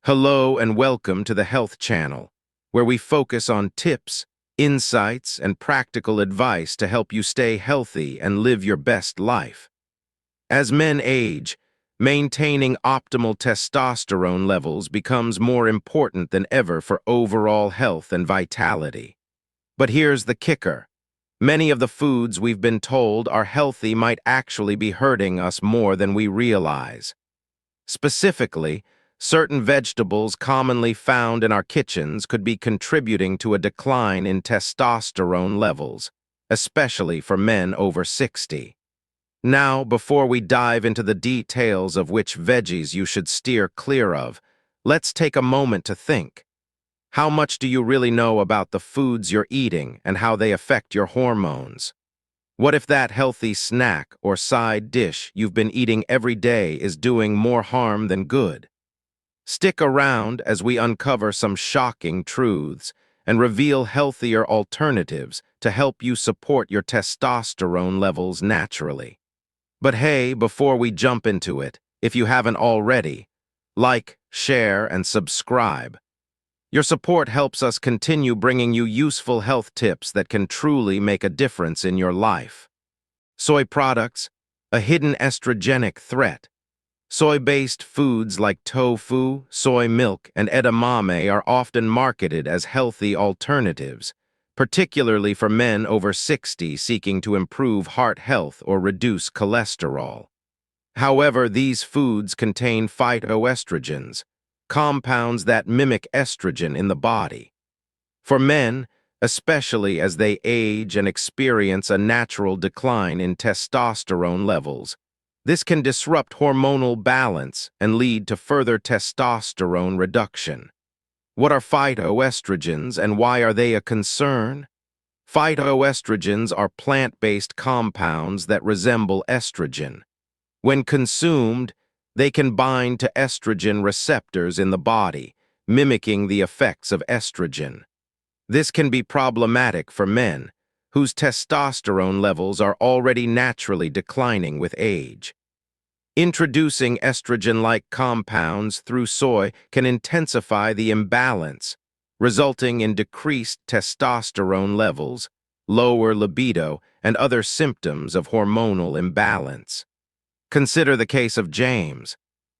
Hello and welcome to the Health Channel, where we focus on tips, insights, and practical advice to help you stay healthy and live your best life. As men age, maintaining optimal testosterone levels becomes more important than ever for overall health and vitality. But here's the kicker. Many of the foods we've been told are healthy might actually be hurting us more than we realize. Specifically, certain vegetables commonly found in our kitchens could be contributing to a decline in testosterone levels, especially for men over 60. Now, before we dive into the details of which veggies you should steer clear of, let's take a moment to think. How much do you really know about the foods you're eating and how they affect your hormones? What if that healthy snack or side dish you've been eating every day is doing more harm than good? Stick around as we uncover some shocking truths and reveal healthier alternatives to help you support your testosterone levels naturally. But hey, before we jump into it, if you haven't already, like, share, and subscribe. Your support helps us continue bringing you useful health tips that can truly make a difference in your life. Soy products, a hidden estrogenic threat. Soy-based foods like tofu, soy milk, and edamame are often marketed as healthy alternatives, particularly for men over 60 seeking to improve heart health or reduce cholesterol. However, these foods contain phytoestrogens, compounds that mimic estrogen in the body. For men, especially as they age and experience a natural decline in testosterone levels, this can disrupt hormonal balance and lead to further testosterone reduction. What are phytoestrogens and why are they a concern? Phytoestrogens are plant-based compounds that resemble estrogen. When consumed, they can bind to estrogen receptors in the body, mimicking the effects of estrogen. This can be problematic for men, whose testosterone levels are already naturally declining with age. Introducing estrogen-like compounds through soy can intensify the imbalance, resulting in decreased testosterone levels, lower libido, and other symptoms of hormonal imbalance. Consider the case of James,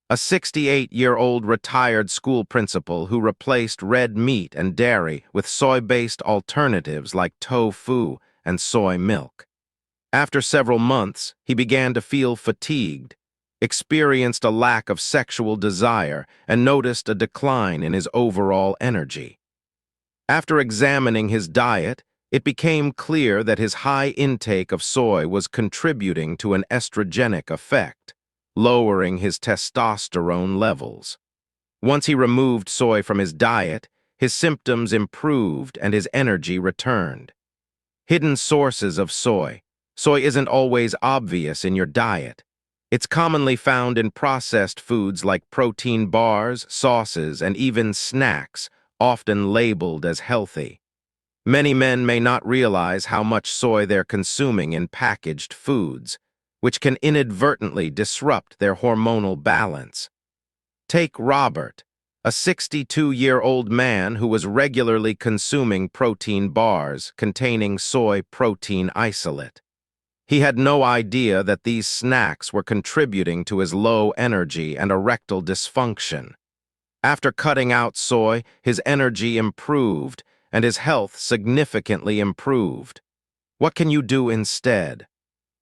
a 68-year-old retired school principal who replaced red meat and dairy with soy-based alternatives like tofu and soy milk. After several months, he began to feel fatigued, experienced a lack of sexual desire, and noticed a decline in his overall energy. After examining his diet, it became clear that his high intake of soy was contributing to an estrogenic effect, lowering his testosterone levels. Once he removed soy from his diet, his symptoms improved and his energy returned. Hidden sources of soy. Soy isn't always obvious in your diet. It's commonly found in processed foods like protein bars, sauces, and even snacks, often labeled as healthy. Many men may not realize how much soy they're consuming in packaged foods, which can inadvertently disrupt their hormonal balance. Take Robert, a 62-year-old man who was regularly consuming protein bars containing soy protein isolate. He had no idea that these snacks were contributing to his low energy and erectile dysfunction. After cutting out soy, his energy improved and his health significantly improved. What can you do instead?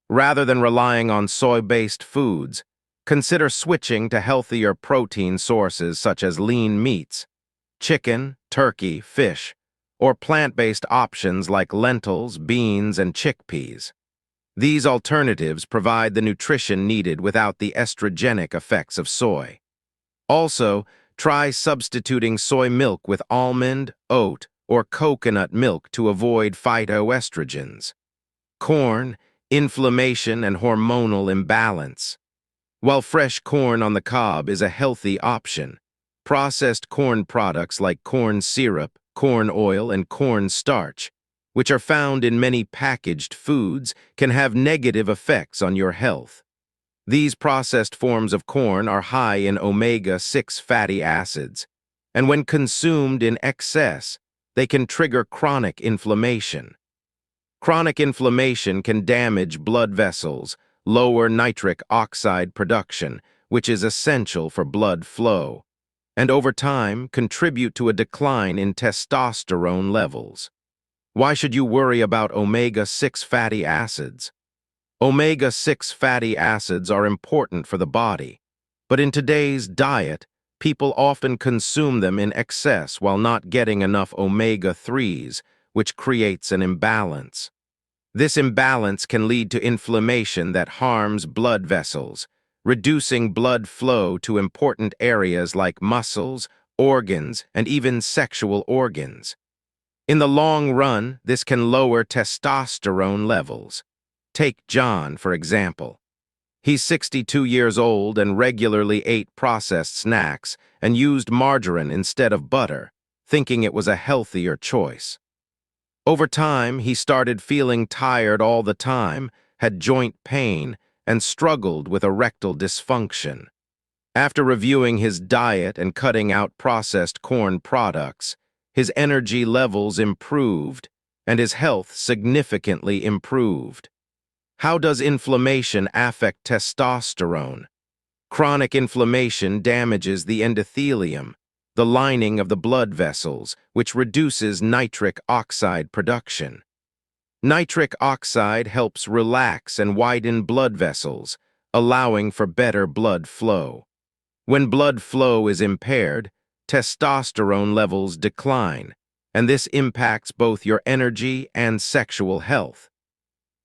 Rather than relying on soy-based foods, consider switching to healthier protein sources such as lean meats, chicken, turkey, fish, or plant-based options like lentils, beans, and chickpeas. These alternatives provide the nutrition needed without the estrogenic effects of soy. Also, try substituting soy milk with almond, oat, or coconut milk to avoid phytoestrogens. Corn, inflammation, and hormonal imbalance. While fresh corn on the cob is a healthy option, processed corn products like corn syrup, corn oil, and corn starch, which are found in many packaged foods, can have negative effects on your health. These processed forms of corn are high in omega-6 fatty acids, and when consumed in excess, they can trigger chronic inflammation. Chronic inflammation can damage blood vessels, lower nitric oxide production, which is essential for blood flow, and over time contribute to a decline in testosterone levels. Why should you worry about omega-6 fatty acids? Omega-6 fatty acids are important for the body, but in today's diet, people often consume them in excess while not getting enough omega-3s, which creates an imbalance. This imbalance can lead to inflammation that harms blood vessels, reducing blood flow to important areas like muscles, organs, and even sexual organs. In the long run, this can lower testosterone levels. Take John, for example. He's 62 years old and regularly ate processed snacks and used margarine instead of butter, thinking it was a healthier choice. Over time, he started feeling tired all the time, had joint pain, and struggled with erectile dysfunction. After reviewing his diet and cutting out processed corn products, his energy levels improved, and his health significantly improved. How does inflammation affect testosterone? Chronic inflammation damages the endothelium, the lining of the blood vessels, which reduces nitric oxide production. Nitric oxide helps relax and widen blood vessels, allowing for better blood flow. When blood flow is impaired, testosterone levels decline, and this impacts both your energy and sexual health.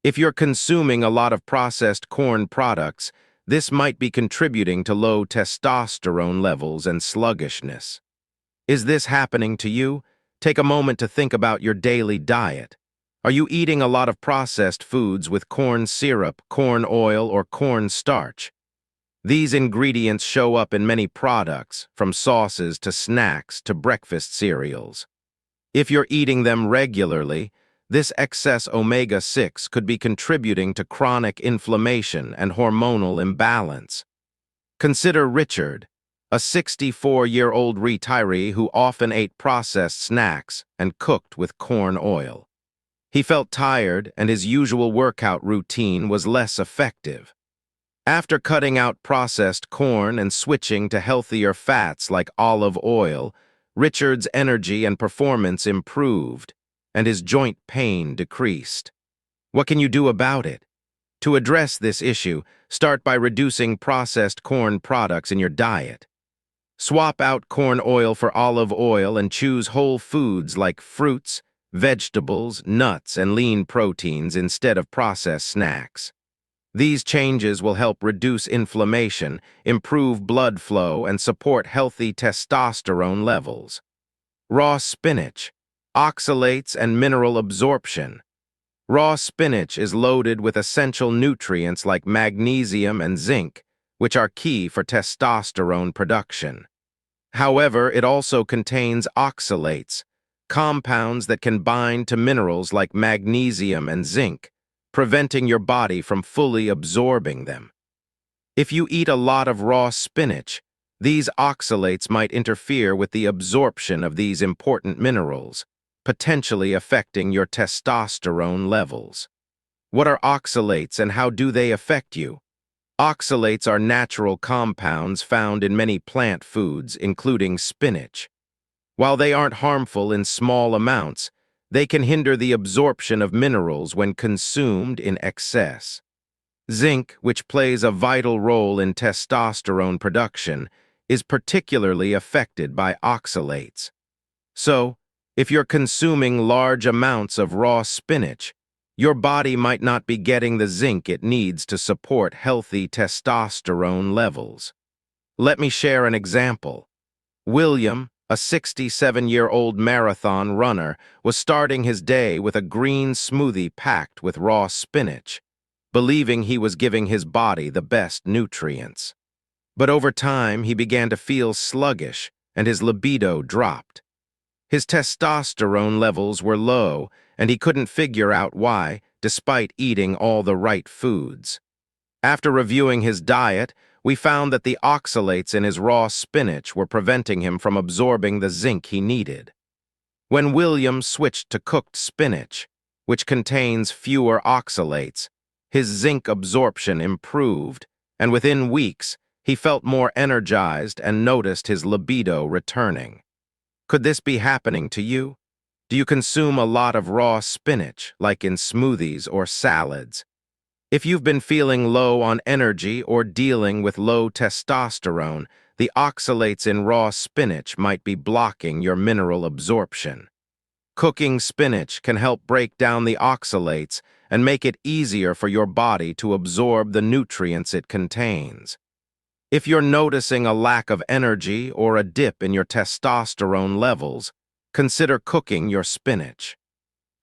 If you're consuming a lot of processed corn products, this might be contributing to low testosterone levels and sluggishness. Is this happening to you? Take a moment to think about your daily diet. Are you eating a lot of processed foods with corn syrup, corn oil, or corn starch? These ingredients show up in many products, from sauces to snacks to breakfast cereals. If you're eating them regularly, this excess omega-6 could be contributing to chronic inflammation and hormonal imbalance. Consider Richard, a 64-year-old retiree who often ate processed snacks and cooked with corn oil. He felt tired, and his usual workout routine was less effective. After cutting out processed corn and switching to healthier fats like olive oil, Richard's energy and performance improved, and his joint pain decreased. What can you do about it? To address this issue, start by reducing processed corn products in your diet. Swap out corn oil for olive oil and choose whole foods like fruits, vegetables, nuts, and lean proteins instead of processed snacks. These changes will help reduce inflammation, improve blood flow, and support healthy testosterone levels. Raw spinach, oxalates, and mineral absorption. Raw spinach is loaded with essential nutrients like magnesium and zinc, which are key for testosterone production. However, it also contains oxalates, compounds that can bind to minerals like magnesium and zinc, preventing your body from fully absorbing them. If you eat a lot of raw spinach, these oxalates might interfere with the absorption of these important minerals, potentially affecting your testosterone levels. What are oxalates and how do they affect you? Oxalates are natural compounds found in many plant foods, including spinach. While they aren't harmful in small amounts, they can hinder the absorption of minerals when consumed in excess. Zinc, which plays a vital role in testosterone production, is particularly affected by oxalates. So, if you're consuming large amounts of raw spinach, your body might not be getting the zinc it needs to support healthy testosterone levels. Let me share an example. William, a 67-year-old marathon runner, was starting his day with a green smoothie packed with raw spinach, believing he was giving his body the best nutrients. But over time, he began to feel sluggish, and his libido dropped. His testosterone levels were low, and he couldn't figure out why, despite eating all the right foods. After reviewing his diet, we found that the oxalates in his raw spinach were preventing him from absorbing the zinc he needed. When William switched to cooked spinach, which contains fewer oxalates, his zinc absorption improved, and within weeks, he felt more energized and noticed his libido returning. Could this be happening to you? Do you consume a lot of raw spinach, like in smoothies or salads? If you've been feeling low on energy or dealing with low testosterone, the oxalates in raw spinach might be blocking your mineral absorption. Cooking spinach can help break down the oxalates and make it easier for your body to absorb the nutrients it contains. If you're noticing a lack of energy or a dip in your testosterone levels, consider cooking your spinach.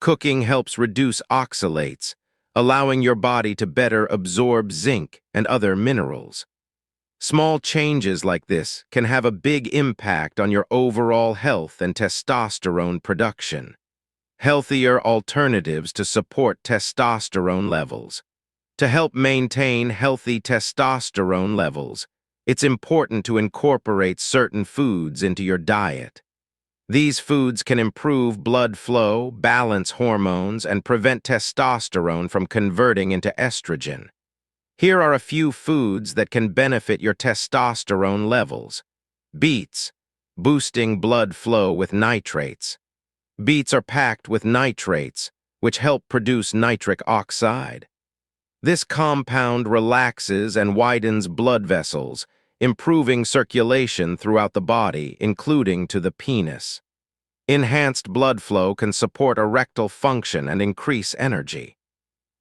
Cooking helps reduce oxalates, allowing your body to better absorb zinc and other minerals. Small changes like this can have a big impact on your overall health and testosterone production. Healthier alternatives to support testosterone levels. To help maintain healthy testosterone levels, it's important to incorporate certain foods into your diet. These foods can improve blood flow, balance hormones, and prevent testosterone from converting into estrogen. Here are a few foods that can benefit your testosterone levels. Beets, boosting blood flow with nitrates. Beets are packed with nitrates, which help produce nitric oxide. This compound relaxes and widens blood vessels, improving circulation throughout the body, including to the penis. Enhanced blood flow can support erectile function and increase energy.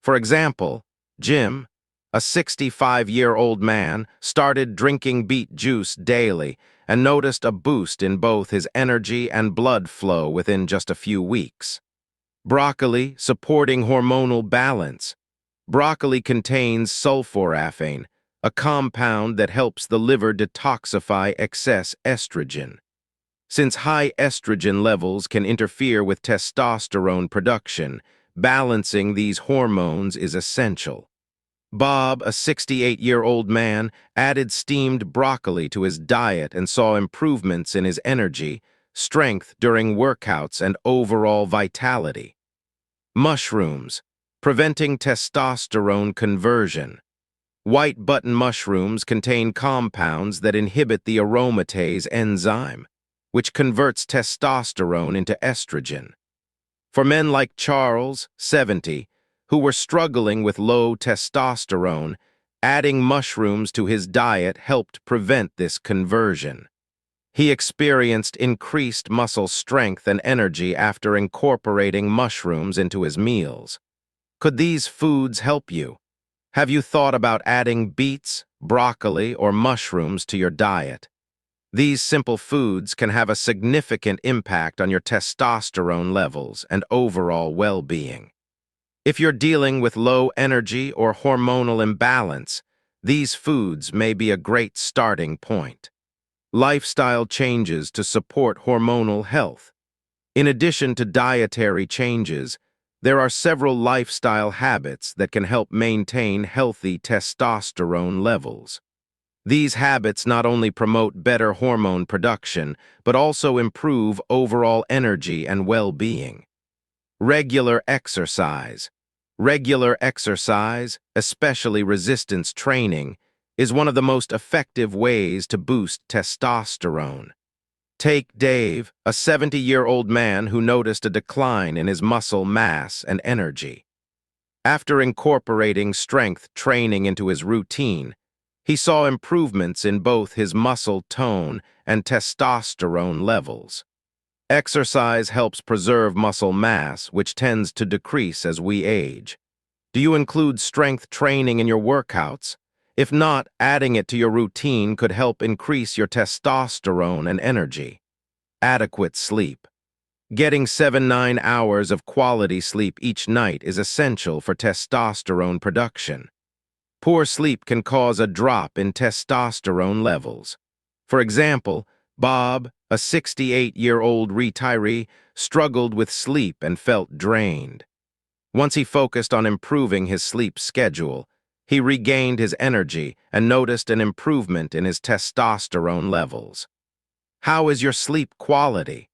For example, Jim, a 65-year-old man, started drinking beet juice daily and noticed a boost in both his energy and blood flow within just a few weeks. Broccoli, supporting hormonal balance. Broccoli contains sulforaphane, a compound that helps the liver detoxify excess estrogen. Since high estrogen levels can interfere with testosterone production, balancing these hormones is essential. Bob, a 68-year-old man, added steamed broccoli to his diet and saw improvements in his energy, strength during workouts, and overall vitality. Mushrooms, preventing testosterone conversion. White button mushrooms contain compounds that inhibit the aromatase enzyme, which converts testosterone into estrogen. For men like Charles, 70, who were struggling with low testosterone, adding mushrooms to his diet helped prevent this conversion. He experienced increased muscle strength and energy after incorporating mushrooms into his meals. Could these foods help you? Have you thought about adding beets, broccoli, or mushrooms to your diet? These simple foods can have a significant impact on your testosterone levels and overall well-being. If you're dealing with low energy or hormonal imbalance, these foods may be a great starting point. Lifestyle changes to support hormonal health. In addition to dietary changes, there are several lifestyle habits that can help maintain healthy testosterone levels. These habits not only promote better hormone production, but also improve overall energy and well-being. Regular exercise. Regular exercise, especially resistance training, is one of the most effective ways to boost testosterone. Take Dave, a 70-year-old man who noticed a decline in his muscle mass and energy. After incorporating strength training into his routine, he saw improvements in both his muscle tone and testosterone levels. Exercise helps preserve muscle mass, which tends to decrease as we age. Do you include strength training in your workouts? If not, adding it to your routine could help increase your testosterone and energy. Adequate sleep. Getting 7-9 hours of quality sleep each night is essential for testosterone production. Poor sleep can cause a drop in testosterone levels. For example, Bob, a 68-year-old retiree, struggled with sleep and felt drained. Once he focused on improving his sleep schedule, He regained his energy and noticed an improvement in his testosterone levels. How is your sleep quality?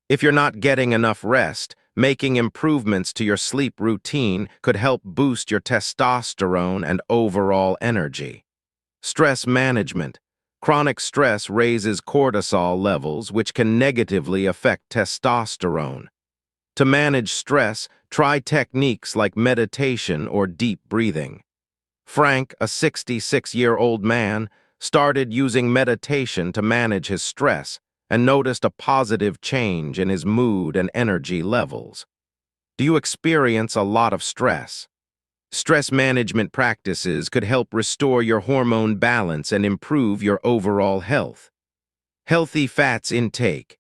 If you're not getting enough rest, making improvements to your sleep routine could help boost your testosterone and overall energy. Stress management. Chronic stress raises cortisol levels, which can negatively affect testosterone. To manage stress, try techniques like meditation or deep breathing. Frank, a 66-year-old man, started using meditation to manage his stress and noticed a positive change in his mood and energy levels. Do you experience a lot of stress? Stress management practices could help restore your hormone balance and improve your overall health. Healthy fats intake.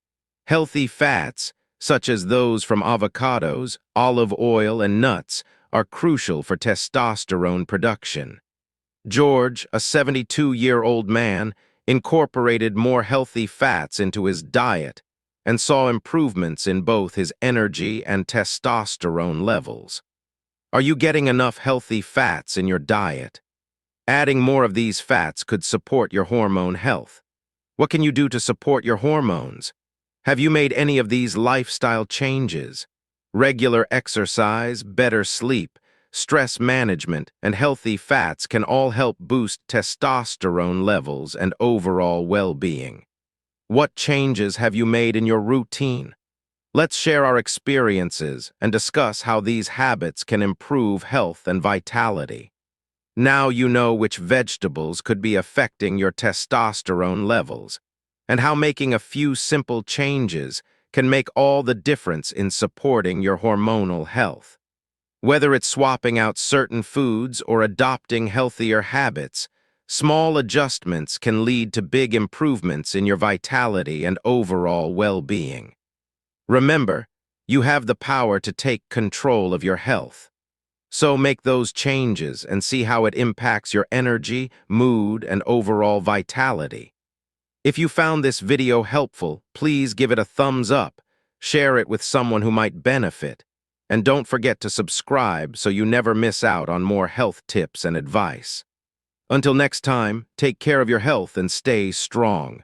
Healthy fats, such as those from avocados, olive oil, and nuts, are crucial for testosterone production. George, a 72-year-old man, incorporated more healthy fats into his diet and saw improvements in both his energy and testosterone levels. Are you getting enough healthy fats in your diet? Adding more of these fats could support your hormone health. What can you do to support your hormones? Have you made any of these lifestyle changes? Regular exercise, better sleep, stress management, and healthy fats can all help boost testosterone levels and overall well-being. What changes have you made in your routine? Let's share our experiences and discuss how these habits can improve health and vitality. Now you know which vegetables could be affecting your testosterone levels, and how making a few simple changes can make all the difference in supporting your hormonal health. Whether it's swapping out certain foods or adopting healthier habits, small adjustments can lead to big improvements in your vitality and overall well-being. Remember, you have the power to take control of your health. So make those changes and see how it impacts your energy, mood, and overall vitality. If you found this video helpful, please give it a thumbs up, share it with someone who might benefit, and don't forget to subscribe so you never miss out on more health tips and advice. Until next time, take care of your health and stay strong.